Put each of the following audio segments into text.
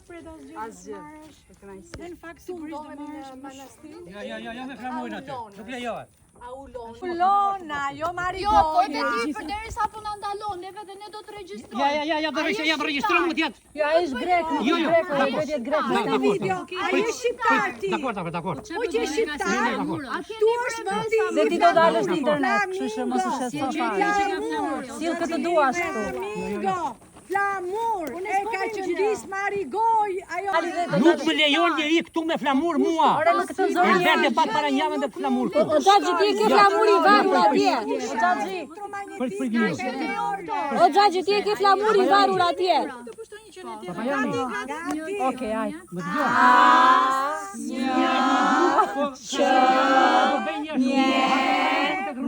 pret asgjë. Dhe në fakt sigurisht do marrësh manastir. Jo me flamurin aty. Nuk lejohet. Ulona, jo Marigoj. Jo, po të di përderisa po na ndalon, neve dhe ne do të regjistrojmë. Ja do regjistrojmë më tjetër. Jo, ai është grek, nuk është grek, ai vetë jetë grek. Në video, ai është shqiptar ti. Dakor. Po që është shqiptar, tu është vendi. Se ti do dalësh në internet, kështu që mos u shes fare. Sill këtë duash këtu. Flamingo, flamur, e ka qëndis Marigoj, ajo. Nuk më lejon njeri këtu me flamur mua. Ore në këtë zonë Është verde pat para javën dhe flamur. O Xhaxhi ti ke flamur i varur atje. O Xhaxhi ti ke flamur i varur atje. Okej, aj. Më dëgjoj.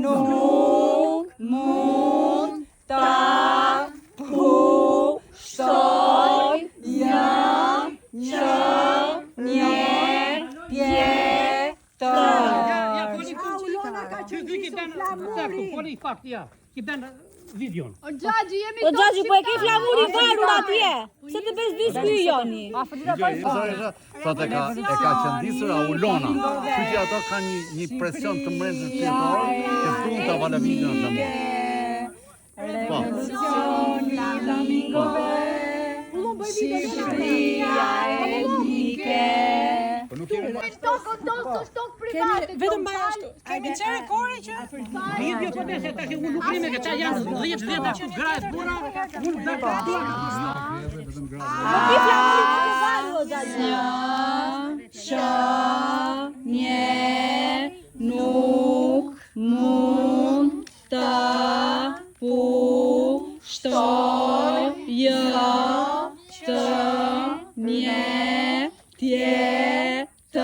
Nuk mund ta pushtoj jam që njerë tjetër. Poli fakt, ja. Ki bën videon. O Xhaxhi jemi O Xhaxhi po e ke flamur i varur atje. Se të bezdis ky joni. Sot e ka qëndisur Aulona. Kështu që ato kanë një presion të mbrëmshëm shpirtor që duan ta valavidin në flamur. Revolucioni flamingove. Shqipëria etnike. Stok private. Vetëm mbaj ashtu. Kemi çfarë kore që? Video po desha tash unë nuk rime që çaj janë 10 veta gratë burra. Unë data. Po ti flamuri nuk e varu o Xhaxhi. Nuk mund ta pushtoj të një tjetër.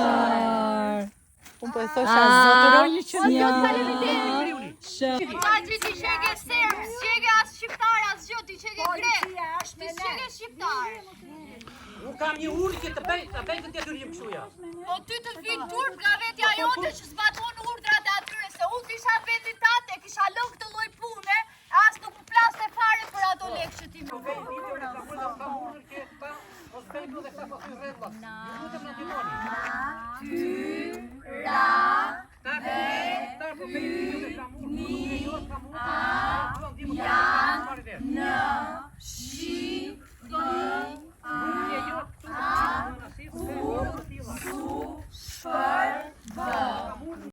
Unë po e thosha zotëroj një që Xhaxhi ti çege serb, çege as shqiptar as gjë, ti çege grek. Ti çege shqiptar. Unë kam një urdhë që të bëj këtë detyrim kështu ja. Po ty të vin turp nga vetja jote që zbaton urdhrat e atyre, se unë kisha vendin tate, kisha lënë këtë lloj pune, as nuk më plaste fare për ato lekë që ti më bën. Natyra.